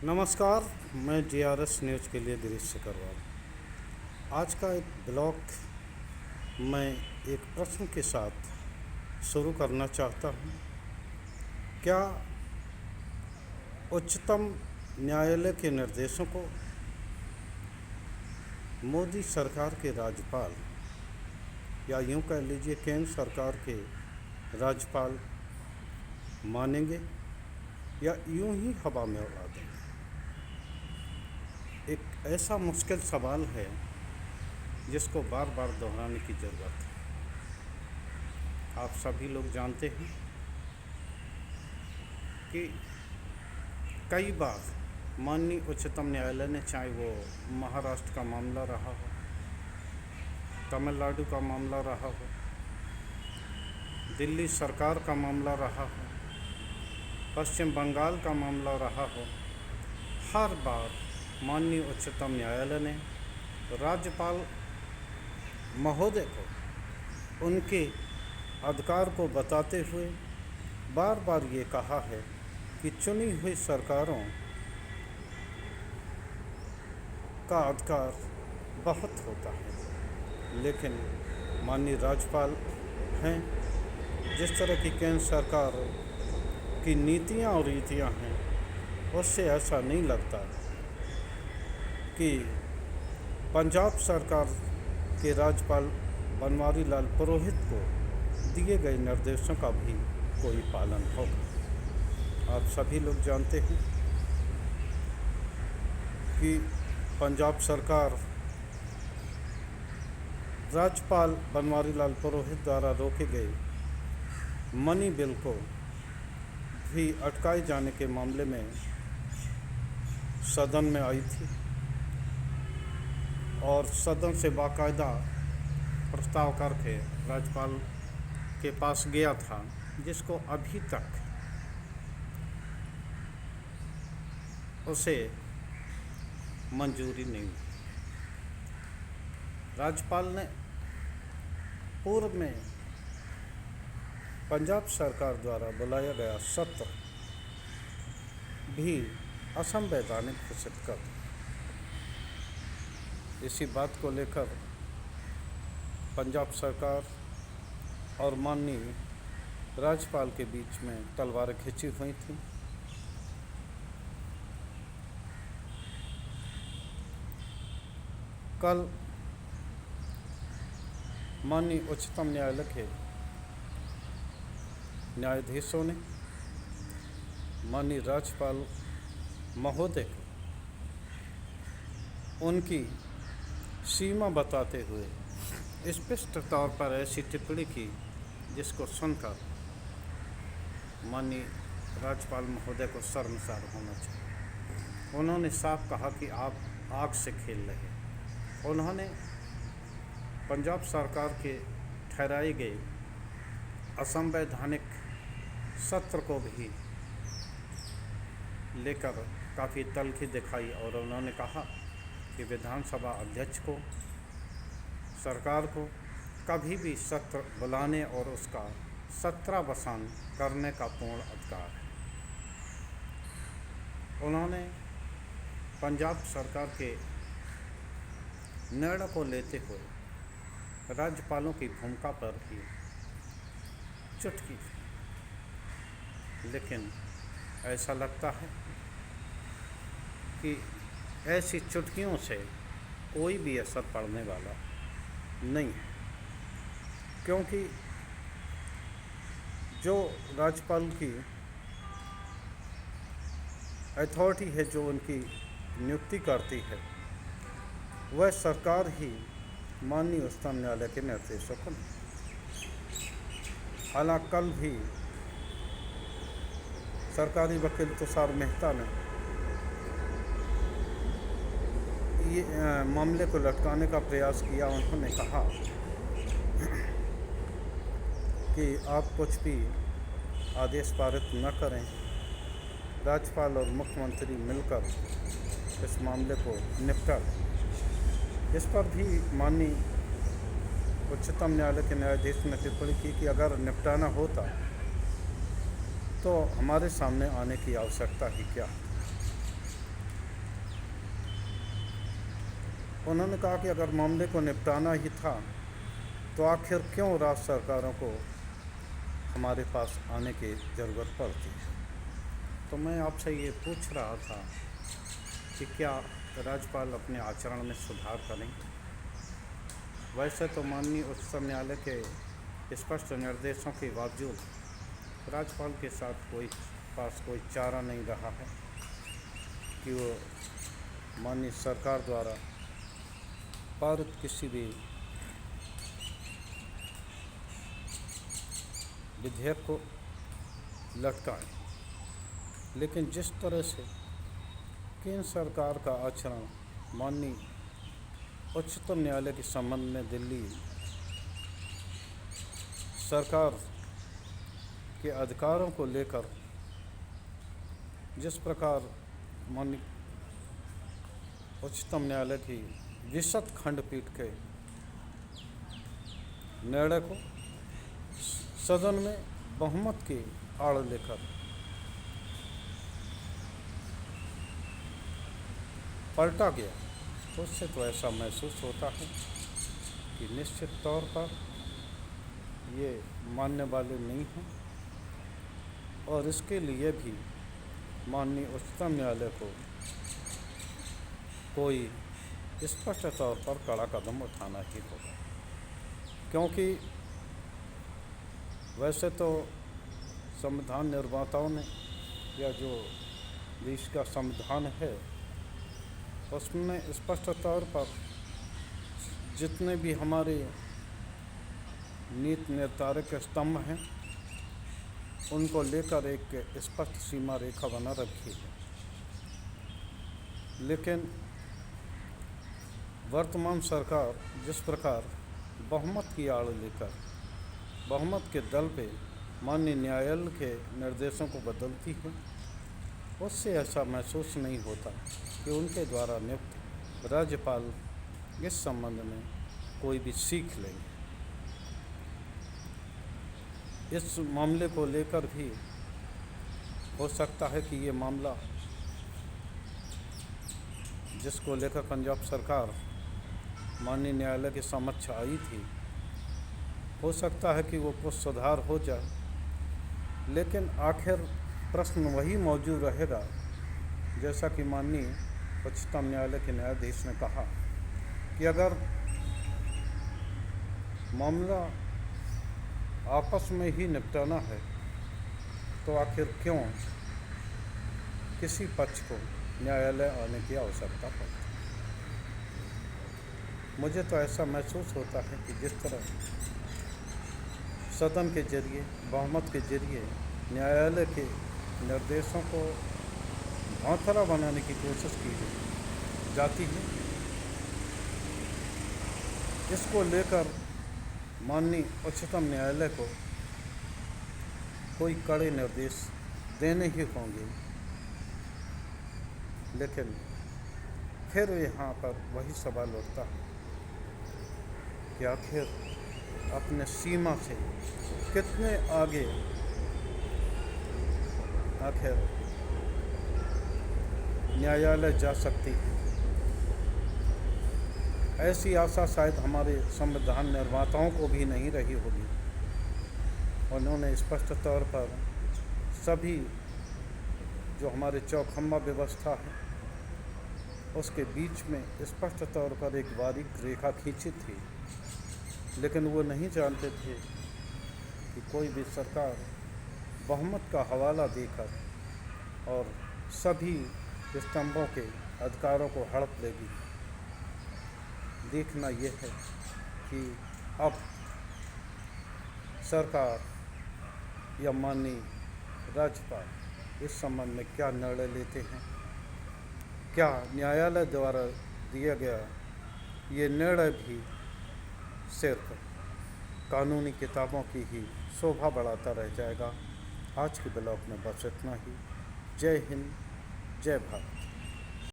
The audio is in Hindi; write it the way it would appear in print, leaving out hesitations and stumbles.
नमस्कार। मैं जीआरएस न्यूज़ के लिए गिरीश सिकरवार। आज का एक ब्लॉग मैं एक प्रश्न के साथ शुरू करना चाहता हूँ। क्या उच्चतम न्यायालय के निर्देशों को मोदी सरकार के राज्यपाल या यूँ कह लीजिए केंद्र सरकार के राज्यपाल मानेंगे या यूँ ही हवा में उड़ा देंगे? एक ऐसा मुश्किल सवाल है जिसको बार बार दोहराने की ज़रूरत है। आप सभी लोग जानते हैं कि कई बार माननीय उच्चतम न्यायालय ने, चाहे वो महाराष्ट्र का मामला रहा हो, तमिलनाडु का मामला रहा हो, दिल्ली सरकार का मामला रहा हो, पश्चिम बंगाल का मामला रहा हो, हर बार माननीय उच्चतम न्यायालय ने राज्यपाल महोदय को उनके अधिकार को बताते हुए बार बार ये कहा है कि चुनी हुई सरकारों का अधिकार बहुत होता है, लेकिन माननीय राज्यपाल हैं, जिस तरह की केंद्र सरकार की नीतियाँ और रीतियाँ हैं, उससे ऐसा नहीं लगता कि पंजाब सरकार के राज्यपाल बनवारी लाल पुरोहित को दिए गए निर्देशों का भी कोई पालन होगा। आप सभी लोग जानते हैं कि पंजाब सरकार राज्यपाल बनवारी लाल पुरोहित द्वारा रोके गए मनी बिल को भी अटकाए जाने के मामले में सदन में आई थी और सदन से बाकायदा प्रस्ताव करके राज्यपाल के पास गया था, जिसको अभी तक उसे मंजूरी नहीं हुई। राज्यपाल ने पूर्व में पंजाब सरकार द्वारा बुलाया गया सत्र भी असंवैधानिक घोषित कर दिया। इसी बात को लेकर पंजाब सरकार और माननीय राज्यपाल के बीच में तलवारें खिंची हुई थी। कल माननीय उच्चतम न्यायालय के न्यायाधीशों ने माननीय राज्यपाल महोदय को उनकी सीमा बताते हुए स्पष्ट तौर पर ऐसी टिप्पणी की जिसको सुनकर माननीय राज्यपाल महोदय को शर्मसार होना चाहिए। उन्होंने साफ कहा कि आप आग से खेल रहे हैं। उन्होंने पंजाब सरकार के ठहराए गए असंवैधानिक सत्र को भी लेकर काफ़ी तल्खी दिखाई और उन्होंने कहा कि विधानसभा अध्यक्ष को, सरकार को कभी भी सत्र बुलाने और उसका सत्रावसान करने का पूर्ण अधिकार है। उन्होंने पंजाब सरकार के निर्णय को लेते हुए राज्यपालों की भूमिका पर भी चुटकी थी, लेकिन ऐसा लगता है कि ऐसी चुटकियों से कोई भी असर पड़ने वाला नहीं है, क्योंकि जो राज्यपाल की अथॉरिटी है, जो उनकी नियुक्ति करती है, वह सरकार ही माननीय उच्चतम न्यायालय के निर्देशों को। हालांकि कल भी सरकारी वकील तुषार मेहता ने ये मामले को लटकाने का प्रयास किया। उन्होंने कहा कि आप कुछ भी आदेश पारित न करें, राज्यपाल और मुख्यमंत्री मिलकर इस मामले को निपटा लें। इस पर भी माननीय उच्चतम न्यायालय के न्यायाधीश ने टिप्पणी की कि अगर निपटाना होता तो हमारे सामने आने की आवश्यकता ही क्या। उन्होंने कहा कि अगर मामले को निपटाना ही था तो आखिर क्यों राज्य सरकारों को हमारे पास आने की ज़रूरत पड़ती है। तो मैं आपसे ये पूछ रहा था कि क्या राज्यपाल अपने आचरण में सुधार करेंगे। वैसे तो माननीय उच्चतम न्यायालय के स्पष्ट निर्देशों के बावजूद राज्यपाल के साथ कोई चारा नहीं रहा है कि वो माननीय सरकार द्वारा पारित किसी भी विधेयक को लटकाएं। लेकिन जिस तरह से केंद्र सरकार का आचरण माननीय उच्चतम न्यायालय के संबंध में दिल्ली सरकार के अधिकारों को लेकर जिस प्रकार माननीय उच्चतम न्यायालय की विशद खंडपीठ के निर्णय को सदन में बहुमत की आड़ लेकर पलटा गया, तो उससे तो ऐसा महसूस होता है कि निश्चित तौर पर ये मानने वाले नहीं हैं और इसके लिए भी माननीय उच्चतम न्यायालय को कोई स्पष्ट तौर पर कड़ा कदम उठाना ही होगा। क्योंकि वैसे तो संविधान निर्माताओं ने या जो देश का संविधान है उसमें स्पष्ट तौर पर जितने भी हमारे नीति निर्धारक स्तंभ हैं उनको लेकर एक स्पष्ट सीमा रेखा बना रखी है। लेकिन वर्तमान सरकार जिस प्रकार बहुमत की आड़ लेकर बहुमत के दल पे माननीय न्यायालय के निर्देशों को बदलती है, उससे ऐसा महसूस नहीं होता कि उनके द्वारा नियुक्त राज्यपाल इस संबंध में कोई भी सीख लेंगे। इस मामले को लेकर भी हो सकता है कि ये मामला जिसको लेकर पंजाब सरकार माननीय न्यायालय के समक्ष आई थी, हो सकता है कि वो कुछ सुधार हो जाए, लेकिन आखिर प्रश्न वही मौजूद रहेगा जैसा कि माननीय उच्चतम न्यायालय के न्यायाधीश ने कहा कि अगर मामला आपस में ही निपटाना है तो आखिर क्यों किसी पक्ष को न्यायालय आने की आवश्यकता पड़ती। मुझे तो ऐसा महसूस होता है कि जिस तरह सदन के जरिए बहुमत के जरिए न्यायालय के निर्देशों को भौंथरा बनाने की कोशिश की जाती है, इसको लेकर माननीय उच्चतम न्यायालय को कोई कड़े निर्देश देने ही होंगे। लेकिन फिर यहाँ पर वही सवाल उठता है कि आखिर अपने सीमा से कितने आगे आखिर न्यायालय जा सकती है। ऐसी आशा शायद हमारे संविधान निर्माताओं को भी नहीं रही होगी। उन्होंने स्पष्ट तौर पर सभी जो हमारे चौखम्बा व्यवस्था है उसके बीच में स्पष्ट तौर पर एक बारीक रेखा खींची थी, लेकिन वो नहीं जानते थे कि कोई भी सरकार बहुमत का हवाला देकर और सभी स्तंभों के अधिकारों को हड़प लेगी। देखना यह है कि अब सरकार या माननीय राज्यपाल इस संबंध में क्या निर्णय लेते हैं। क्या न्यायालय द्वारा दिया गया ये निर्णय भी सिर्फ कानूनी किताबों की ही शोभा बढ़ाता रह जाएगा। आज के ब्लॉग में बस इतना ही। जय हिंद, जय भारत।